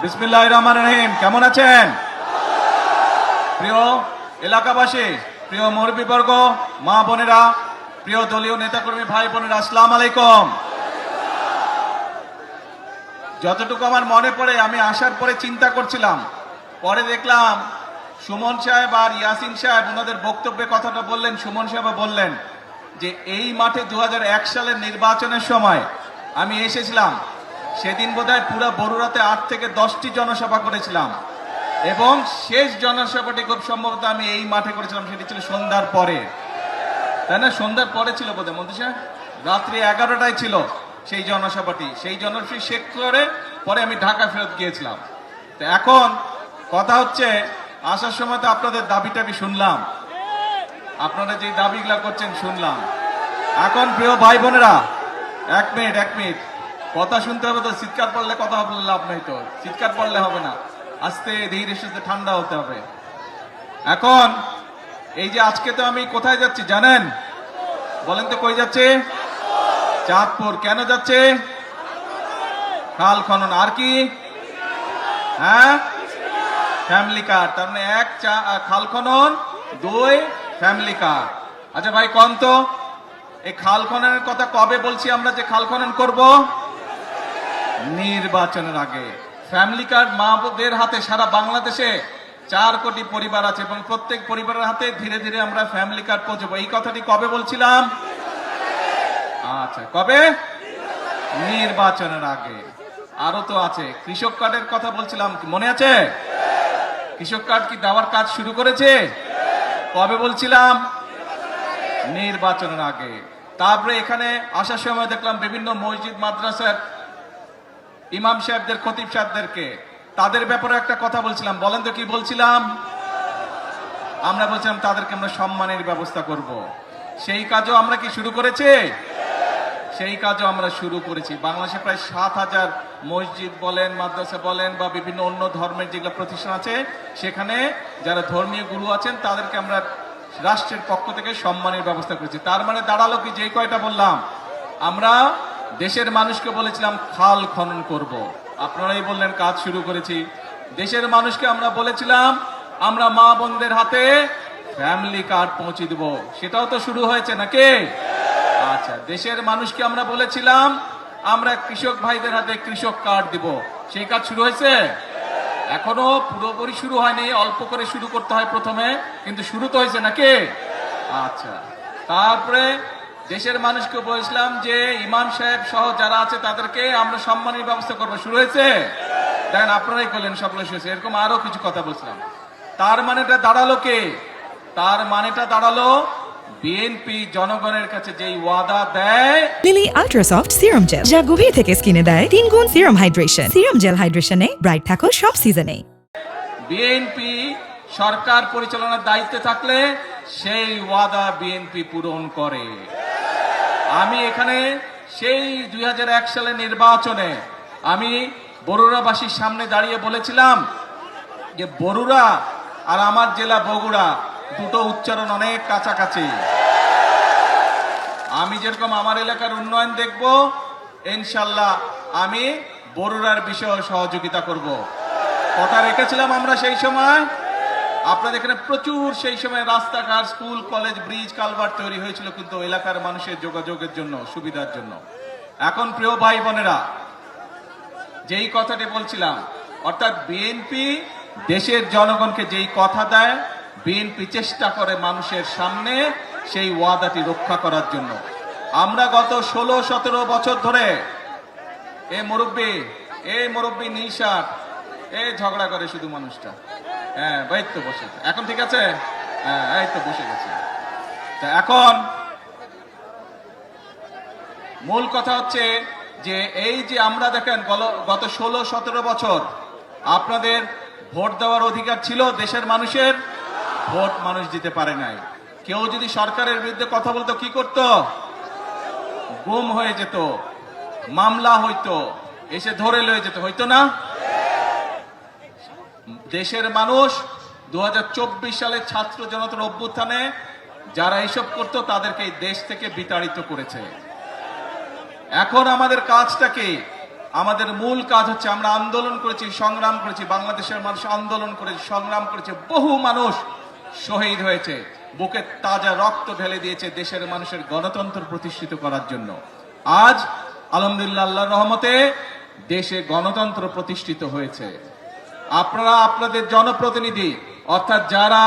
বিসমিল্লাহির রহমানির রহিম। কেমন আছেন প্রিয় এলাকাবাসী, প্রিয় মুরব্বীবর্গ, মা বোনেরা, প্রিয় দলীয় নেতাকর্মী ভাই বোনেরা, আসসালামু আলাইকুম। যতটুকু আমার মনে পড়ে, আমি আসার পরে চিন্তা করছিলাম, পরে দেখলাম সুমন সাহেব আর ইয়াসিন সাহেব ওনাদের বক্তব্যে কথাটা বললেন। সুমন সাহেব বললেন যে এই মাঠে 2001 সালের নির্বাচনের সময় আমি এসেছিলাম। সেদিন বোধহয় পুরো বরুড়াতে 8 থেকে 10টি জনসভা করেছিলাম এবং শেষ জনসভাটি খুব সম্ভবত আমি এই মাঠে করেছিলাম। সেটি ছিল সন্ধ্যার পরে, তাই না? সন্ধ্যার পরে ছিল বোধহয়, মন্ত্রী সাহেব, রাত্রি 11টায় ছিল সেই জনসভাটি। সেই জনসভা শেষ করে পরে আমি ঢাকা ফেরত গিয়েছিলাম। তো এখন কথা হচ্ছে, আসার সময় তো আপনাদের দাবি টাবি শুনলাম, আপনারা যে দাবিগুলা করছেন শুনলাম। এখন প্রিয় ভাই বোনেরা, এক মিনিট কথা শুনতে হবে তো। চিৎকার পড়লে কথা হবে লাভ নাই, তো চিৎকার পড়লে হবে না, আস্তে ধীরে সুস্থে ঠান্ডা হতে হবে। এখন এই যে আজকে তো আমি কোথায় যাচ্ছি জানেন? বলেন তো কই যাচ্ছে? চাঁদপুর। কেন যাচ্ছে? খাল খনন। আর কি? হ্যাঁ, ফ্যামিলি কার্ড। তার মানে 1 খাল খনন, 2 ফ্যামিলি কার্ড। আচ্ছা ভাই, কোন তো এই খাল খননের কথা কবে বলছি আমরা যে খাল খনন করব? নির্বাচনের আগে। ফ্যামিলি কার্ড মাদের হাতে সারা বাংলাদেশে 4 কোটি পরিবার আছে এবং প্রত্যেক পরিবারের হাতে ধীরে ধীরে আমরা ফ্যামিলি কার্ড পৌঁছবো। এই কথাটি কবে বলছিলাম? আচ্ছা, কবে? নির্বাচনের আগে। আরো তো আছে, কৃষক কার্ডের কথা বলছিলাম, মনে আছে? কৃষক কার্ড কি দেওয়ার কাজ শুরু করেছে? কবে বলছিলাম? নির্বাচনের আগে। তারপরে এখানে আসার সময় দেখলাম বিভিন্ন মসজিদ মাদ্রাসার ইমাম সাহেবদের, খতিব সাহেবদেরকে, তাদের ব্যাপারে একটা কথা বলছিলাম। বলেন তো কি বলছিলাম? আমরা বলছিলাম তাদেরকে আমরা সম্মানের ব্যবস্থা করব। সেই কাজও আমরা কি শুরু করেছি? সেই কাজও আমরা শুরু করেছি। বাংলাদেশে প্রায় 7,000 মসজিদ বলেন, মাদ্রাসা বলেন বা বিভিন্ন অন্য ধর্মের যেগুলো প্রতিষ্ঠান আছে, সেখানে যারা ধর্মীয় গুরু আছেন তাদেরকে আমরা রাষ্ট্রের পক্ষ থেকে সম্মানের ব্যবস্থা করেছি। তার মানে দাঁড়ালো কি, যেই কয়টা বললাম, আমরা দেশের মানুষকে বলেছিলাম খাল খনন করব, আপনারাই বললেন কাজ শুরু করেছি। দেশের মানুষকে আমরা বলেছিলাম আমরা মা বোনদের হাতে ফ্যামিলি কার্ড পৌঁছে দেব, সেটাও তো শুরু হয়েছে নাকি? আচ্ছা, দেশের মানুষকে আমরা বলেছিলাম আমরা কৃষক ভাইদের হাতে কৃষক কার্ড দিব, সেই কাজ শুরু হয়েছে? এখনো পুরোপুরি শুরু হয়নি, অল্প করে শুরু করতে হয় প্রথমে, কিন্তু শুরু তো হয়েছে নাকি? আচ্ছা, তারপরে দেশের মানুষকে বলেছিলাম যে ইমাম সাহেব সহ যারা আছে তাদেরকে আমরা সম্মানের ব্যবস্থা করবো, শুরু হয়েছে? দেখেন, আপনারাই করলেন, সকলে শুয়েছে। এরকম আরো কিছু কথা বলছিলাম। তার মানেটা দাঁড়ালো কে? তার মানেটা দাঁড়ালো বিএনপি জনগণের কাছে যেই ওয়াদা দেয়। Lily ultra soft serum gel, যা গভীর থেকে স্কিনে দেয় 3 গুণ সিরাম হাইড্রেশন। সিরাম জেল হাইড্রেশনে ব্রাইট থাকো সব সিজনে। বিএনপি সরকার পরিচালনার দায়িত্বে থাকলে সেই ওয়াদা বিএনপি পূরণ করে। আমি এখানে সেই 2001 সালের নির্বাচনে আমি বরুড়াবাসীর সামনে দাঁড়িয়ে বলেছিলাম যে বরুড়া আর আমার জেলা বগুড়া দুটো উচ্চারণ অনেক কাছাকাছি। আমি যেরকম আমার এলাকার উন্নয়ন দেখব, ইনশাল্লাহ আমি বরুড়ার বিষয়ে সহযোগিতা করব। কথা রেখেছিলাম আমরা সেই সময়। আপনাদের এখানে প্রচুর সেই সময় রাস্তাঘাট, স্কুল, কলেজ, ব্রিজ, কালভার্ট তৈরি হয়েছিল কিন্তু এলাকার মানুষের যোগাযোগের জন্য, সুবিধার জন্য। এখন প্রিয় ভাই বোনেরা, যেই কথাটি বলছিলাম, অর্থাৎ বিএনপি দেশের জনগণকে যেই কথা দেয়, বিএনপি চেষ্টা করে মানুষের সামনে সেই ওয়াদাটি রক্ষা করার জন্য। আমরা গত 16-17 বছর ধরে এই মুরব্বী নিশাট ঝগড়া করে শুধু মানুষটা। হ্যাঁ, ভাই তো বসে, এখন ঠিক আছে? হ্যাঁ, এই তো বসে গেছে। তা এখন মূল কথা হচ্ছে যে এই যে আমরা দেখেন গত 16-17 বছর আপনাদের ভোট দেওয়ার অধিকার ছিল দেশের মানুষের, ভোট মানুষ দিতে পারে নাই। কেউ যদি সরকারের বিরুদ্ধে কথা বলতো কি করত? গুম হয়ে যেত, মামলা হইতো, এসে ধরে লয়ে যেত, হইতো না? দেশের মানুষ 2024 সালে ছাত্র জনতার অভ্যুত্থানে যারা এসব করতো তাদেরকে এই দেশ থেকে বিতাড়িত করেছে। এখন আমাদের কাজটা কি? আমাদের মূল কাজ হচ্ছে আমরা আন্দোলন করেছি, সংগ্রাম করেছি, বাংলাদেশের মানুষ আন্দোলন করেছে, সংগ্রাম করেছে, বহু মানুষ শহীদ হয়েছে, বুকে তাজা রক্ত ঢেলে দিয়েছে দেশের মানুষের গণতন্ত্র প্রতিষ্ঠিত করার জন্য। আজ আলহামদুলিল্লাহ আল্লাহর রহমতে দেশে গণতন্ত্র প্রতিষ্ঠিত হয়েছে। আপনারা আপনাদের জনপ্রতিনিধি অর্থাৎ যারা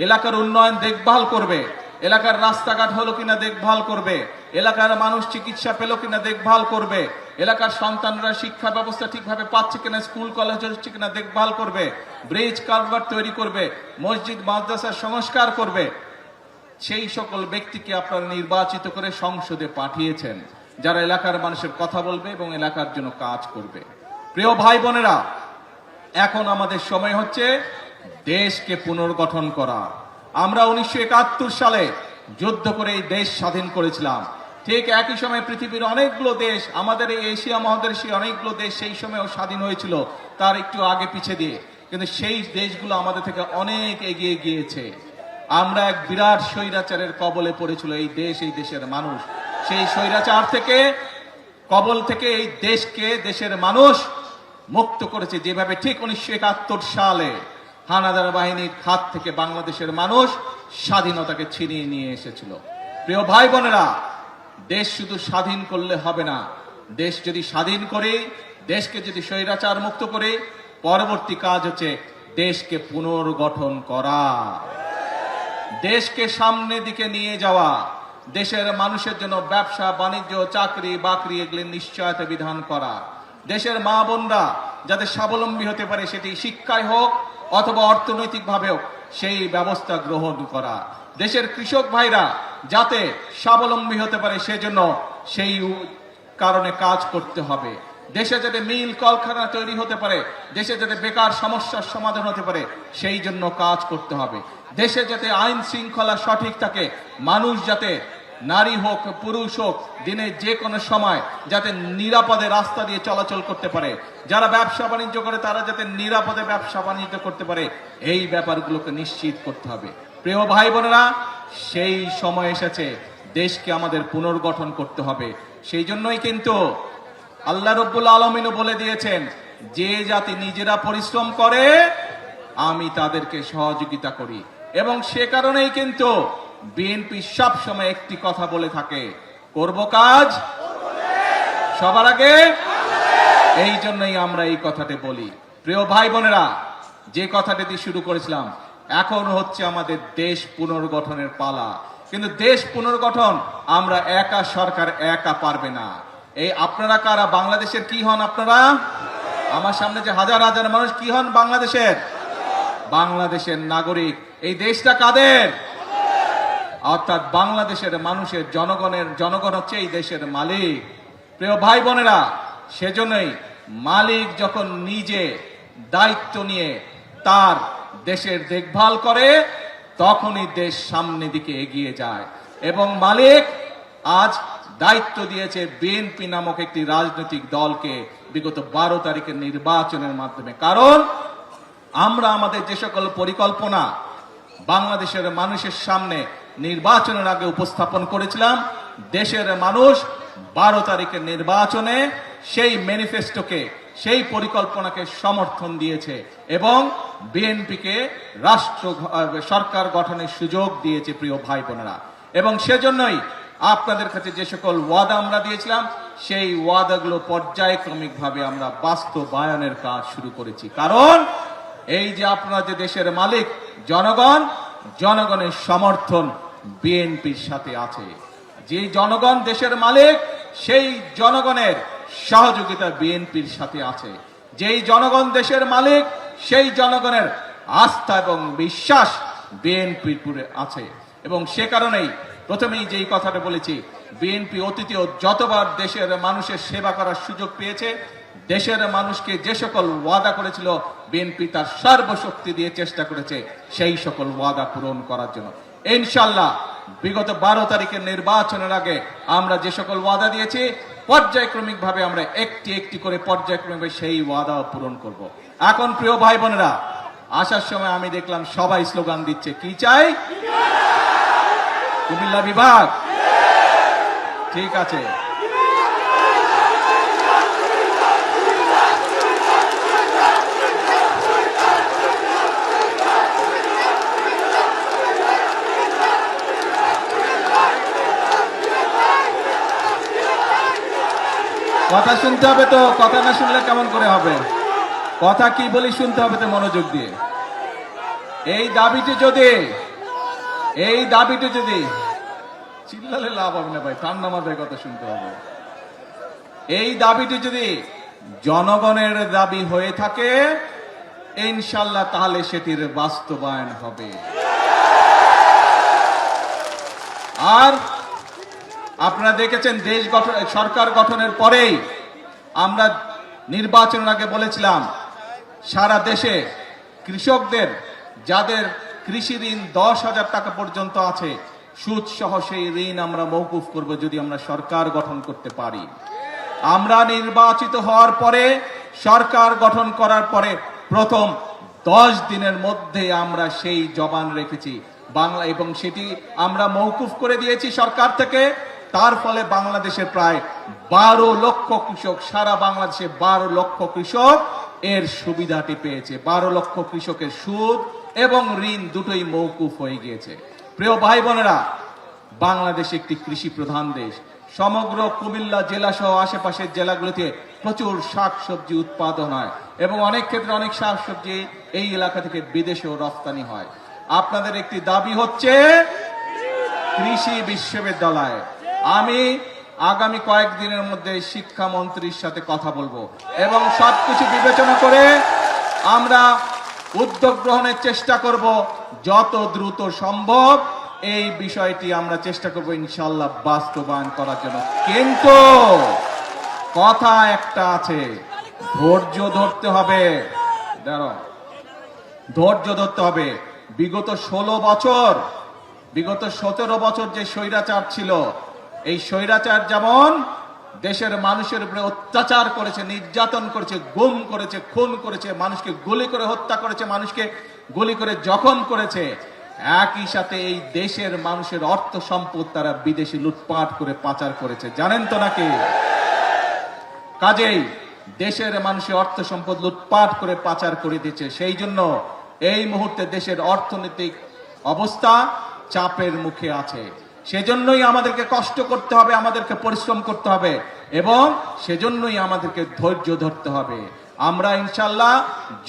এলাকার উন্নয়ন দেখভাল করবে, এলাকার রাস্তাঘাট হলো কিনা দেখভাল করবে, এলাকার মানুষ চিকিৎসা পেল কিনা দেখভাল করবে, এলাকার সন্তানরা শিক্ষা ব্যবস্থা ঠিকভাবে পাচ্ছে কিনা, স্কুল কলেজ হচ্ছে কিনা দেখভাল করবে, ব্রিজ কালভার্ট তৈরি করবে, মসজিদ মাদ্রাসার সংস্কার করবে, সেই সকল ব্যক্তিকে আপনারা নির্বাচিত করে সংসদে পাঠিয়েছেন, যারা এলাকার মানুষের কথা বলবে এবং এলাকার জন্য কাজ করবে। প্রিয় ভাই বোনেরা, এখন আমাদের সময় হচ্ছে দেশকে পুনর্গঠন করা। আমরা 1971 সালে যুদ্ধ করে এই দেশ স্বাধীন করেছিলাম। ঠিক একই সময় পৃথিবীর অনেকগুলো দেশ, আমাদের এই এশিয়া মহাদেশীয় অনেকগুলো দেশ সেই সময়ও স্বাধীন হয়েছিল, তার একটু আগে পিছে দিয়ে, কিন্তু সেই দেশগুলো আমাদের থেকে অনেক এগিয়ে গিয়েছে। আমরা এক বিরাট স্বৈরাচারের কবলে পড়েছিল এই দেশ, এই দেশের মানুষ। সেই স্বৈরাচার থেকে, কবল থেকে এই দেশকে, দেশের মানুষ মুক্ত করেছে, যেভাবে ঠিক 1971 সালে হানাদার বাহিনীর হাত থেকে বাংলাদেশের মানুষ স্বাধীনতাকে ছিনিয়ে নিয়ে এসেছিল। প্রিয় ভাই বোনেরা, দেশ শুধু স্বাধীন করলে হবে না, দেশ যদি স্বাধীন করে, দেশকে যদি স্বৈরাচার মুক্ত করে, পরবর্তী কাজ হচ্ছে দেশকে পুনর্গঠন করা, দেশকে সামনের দিকে নিয়ে যাওয়া, দেশের মানুষের জন্য ব্যবসা বাণিজ্য চাকরি বাকরি এগুলি নিশ্চয়তা বিধান করা, দেশের মা বোনরা যাতে স্বাবলম্বী হতে পারে, সেটি শিক্ষায় হোক অথবা অর্থনৈতিক ভাবেও সেই ব্যবস্থা গ্রহণ করা, দেশের কৃষক ভাইরা যাতে স্বাবলম্বী হতে পারে সেজন্য সেই কারণে কাজ করতে হবে, দেশে যাতে মিল কলকারখানা তৈরি হতে পারে, দেশে যাতে বেকার সমস্যার সমাধান হতে পারে সেই জন্য কাজ করতে হবে, দেশে যাতে আইন শৃঙ্খলা সঠিক থাকে, মানুষ যাতে নারী হোক পুরুষ হোক দিনের যে কোনো সময় যাতে নিরাপদে রাস্তা দিয়ে চলাচল করতে পারে, যারা ব্যবসা বাণিজ্য করে তারা যাতে নিরাপদে ব্যবসা বাণিজ্য করতে পারে, এই ব্যাপারগুলোকে নিশ্চিত করতে হবে। প্রিয় ভাই বোনেরা, সেই সময় এসেছে, দেশকে আমাদের পুনর্গঠন করতে হবে। সেই জন্যই কিন্তু আল্লাহ রব্বুল আলামিনও বলে দিয়েছেন, যে জাতি নিজেরা পরিশ্রম করে আমি তাদেরকে সহযোগিতা করি, এবং সে কারণেই কিন্তু বিএনপি সব সময় একটি কথা বলে থাকে, করব কাজ সবার আগে। এই জন্যই আমরা এই কথাটি বলি। প্রিয় ভাই বোনেরা, যে কথাটি দিয়ে শুরু করেছিলাম, এখন হচ্ছে আমাদের দেশ পুনর্গঠনের পালা। কিন্তু দেশ পুনর্গঠন আমরা একা, সরকার একা পারবে না। এই আপনারা কারা? বাংলাদেশের কি হন আপনারা? আমার সামনে যে হাজার হাজার মানুষ কি হন? বাংলাদেশের, বাংলাদেশের নাগরিক। এই দেশটা কাদের? অর্থাৎ বাংলাদেশের মানুষের, জনগণের। জনগণ হচ্ছে এই দেশের মালিক। প্রিয় ভাই বোনেরা, সেজন্যই মালিক যখন নিজে দায়িত্ব নিয়ে তার দেশের দেখভাল করে, তখনই দেশ সামনের দিকে এগিয়ে যায়। এবং মালিক আজ দায়িত্ব দিয়েছে বিএনপি নামক একটি রাজনৈতিক দলকে বিগত 12 তারিখের নির্বাচনের মাধ্যমে। কারণ আমরা আমাদের যে সকল পরিকল্পনা বাংলাদেশের মানুষের সামনে নির্বাচনের আগে উপস্থাপন করেছিলাম, দেশের মানুষ 12 তারিখের নির্বাচনে সেই ম্যানিফেস্টোকে, সেই পরিকল্পনাকে সমর্থন দিয়েছে এবং বিএনপিকে সরকার গঠনের সুযোগ দিয়েছে। প্রিয় ভাই বোনেরা, এবং সেজন্যই আপনাদের কাছে যে সকল ওয়াদা আমরা দিয়েছিলাম, সেই ওয়াদাগুলো পর্যায়ক্রমিকভাবে আমরা বাস্তবায়নের কাজ শুরু করেছি। কারণ এই যে আপনারা যে দেশের মালিক জনগণ, জনগণের সমর্থন বিএনপির সাথে আছে। যে জনগণ দেশের মালিক, সেই জনগণের সহযোগিতা বিএনপির সাথে আছে। যেই জনগণ দেশের মালিক, সেই জনগণের আস্থা এবং বিশ্বাস বিএনপির উপরে আছে। এবং সে কারণেই প্রথমেই যেই কথাটা বলেছি, বিএনপি অতীতেও যতবার দেশের মানুষের সেবা করার সুযোগ পেয়েছে, দেশের মানুষকে যে সকল ওয়াদা করেছিল, বিএনপি তার সর্বশক্তি দিয়ে চেষ্টা করেছে সেই সকল ওয়াদা পূরণ করার জন্য। ইনশাআল্লাহ বিগত 12 তারিখের নির্বাচনের আগে আমরা যে সকল ওয়াদা দিয়েছি, পর্যায়ক্রমিকভাবে আমরা একটি একটি করে পর্যায়ক্রমিকভাবে সেই ওয়াদা পূরণ করব। এখন প্রিয় ভাই বোনেরা, আসার সময় আমি দেখলাম সবাই স্লোগান দিচ্ছে, কি চাই? কুমিল্লা বিভাগ। ঠিক আছে, কথা শুনতে হবে তো, কথা না শুনলে কেমন করে হবে? কথা কি বলি শুনতে হবে তো মনোযোগ দিয়ে। এই দাবিটি যদি চিল্লালে লাভ হবে না ভাই, ঠান্ডা মাথায় কথা শুনতে হবে। এই দাবিটি যদি জনগণের দাবি হয়ে থাকে ইনশাল্লাহ তাহলে সেটির বাস্তবায়ন হবে। আর আপনারা দেখেছেন দেশ গঠন, সরকার গঠনের পরেই আমরা নির্বাচনের আগে বলেছিলাম সারা দেশে কৃষকদের যাদের কৃষি ঋণ 10,000 টাকা পর্যন্ত আছে সুদ সহ সেই ঋণ আমরা মওকুফ করব যদি আমরা সরকার গঠন করতে পারি। আমরা নির্বাচিত হওয়ার পরে সরকার গঠন করার পরে প্রথম 10 দিনের মধ্যে আমরা সেই জবান রেখেছি বাংলা, এবং সেটি আমরা মওকুফ করে দিয়েছি সরকার থেকে। তার ফলে বাংলাদেশে প্রায় 12 লক্ষ কৃষক, সারা বাংলাদেশে 12 লক্ষ কৃষক এর সুবিধাটি পেয়েছে। 12 লক্ষ কৃষকের সুদ এবং ঋণ দুটোই মওকুফ হয়ে গিয়েছে। প্রিয় ভাই বোনেরা, বাংলাদেশ একটি কৃষি প্রধান দেশ। সমগ্র কুমিল্লা জেলা সহ আশেপাশের জেলাগুলোতে প্রচুর শাকসবজি উৎপাদন হয় এবং অনেক ক্ষেত্রে অনেক শাকসবজি এই এলাকা থেকে বিদেশেও রপ্তানি হয়। আপনাদের একটি দাবি হচ্ছে কৃষি বিশ্ববিদ্যালয়। আমি আগামী কয়েকদিনের মধ্যে শিক্ষামন্ত্রীর সাথে কথা বলবো এবং সবকিছু বিবেচনা করে আমরা উদ্যোগ গ্রহণের চেষ্টা করব যত দ্রুত সম্ভব। এই বিষয়টি আমরা চেষ্টা করব ইনশাআল্লাহ বাস্তবায়ন করার জন্য। কিন্তু কথা একটা আছে, ধৈর্য ধরতে হবে। ধৈর্য ধরতে হবে। বিগত 17 বছর যে স্বৈরাচার ছিল, এই স্বৈরাচার যেমন দেশের মানুষের উপরে অত্যাচার করেছে, নির্যাতন করেছে, গুম করেছে, খুন করেছে, মানুষকে গুলি করে হত্যা করেছে, মানুষকে গুলি করে জখম করেছে, একই সাথে এই দেশের মানুষের অর্থ সম্পদ তারা বিদেশে লুটপাট করে পাচার করেছে, জানেন তো নাকি? কাজেই দেশের মানুষের অর্থ সম্পদ লুটপাট করে পাচার করে দিচ্ছে। সেই জন্য এই মুহূর্তে দেশের অর্থনৈতিক অবস্থা চাপের মুখে আছে। সেজন্যই আমাদেরকে কষ্ট করতে হবে, আমাদেরকে পরিশ্রম করতে হবে এবং সেজন্যই আমাদেরকে ধৈর্য ধরতে হবে। আমরা ইনশাআল্লাহ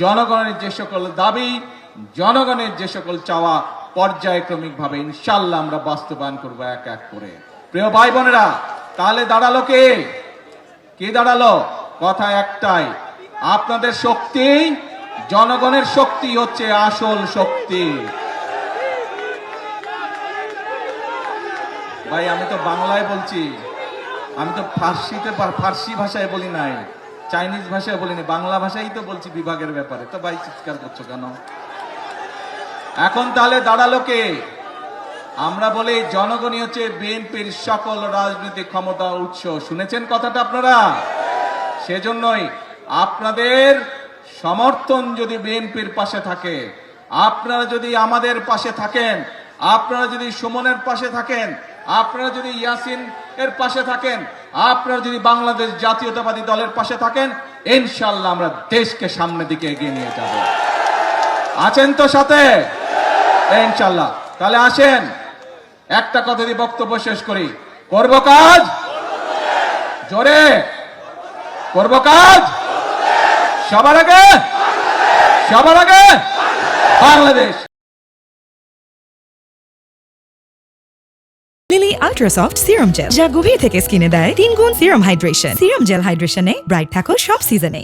জনগণের যে সকল দাবি, জনগণের যে সকল চাওয়া পর্যায়ক্রমিক ভাবে ইনশাআল্লাহ আমরা বাস্তবায়ন করব এক এক করে। প্রিয় ভাই বোনেরা, তাহলে দাঁড়ালো কি দাঁড়ালো? কথা একটাই, আপনাদের শক্তি, জনগণের শক্তি হচ্ছে আসল শক্তি। ভাই আমি তো বাংলায় বলছি, আমি তো ফার্সি ভাষায় বলি নাই, চাইনিজ ভাষায় বলিনি, বাংলা ভাষাই তো বলছি বিভাগের ব্যাপারে। তো ভাই চিৎকার করছো কেন? এখন তাহলে দাঁড়ালো কে? আমরা বলি জনগণই হচ্ছে বিএনপির সকল রাজনৈতিক ক্ষমতা উৎস। শুনেছেন কথাটা আপনারা? সেজন্যই আপনাদের সমর্থন যদি বিএনপির পাশে থাকে, আপনারা যদি আমাদের পাশে থাকেন, আপনারা যদি সুমনের পাশে থাকেন, আপনারা যদি ইয়াসিন এর পাশে থাকেন, আপনারা যদি বাংলাদেশ জাতীয়তাবাদী দলের পাশে থাকেন, ইনশাআল্লাহ আমরা দেশকে সামনের দিকে এগিয়ে নিয়ে যাব। আছেন তো সাথে? ইনশাআল্লাহ। তাহলে আসেন একটা কথা দিয়ে বক্তব্য শেষ করি। করব কাজ, জোরে করব কাজ, সবার আগে Bangladesh. Lily ultra soft serum gel, যা গভীর থেকে স্কিনে দেয় 3 গুণ সিরাম হাইড্রেশন। সিরাম জেল হাইড্রেশনে ব্রাইট থাকো সব সিজনে।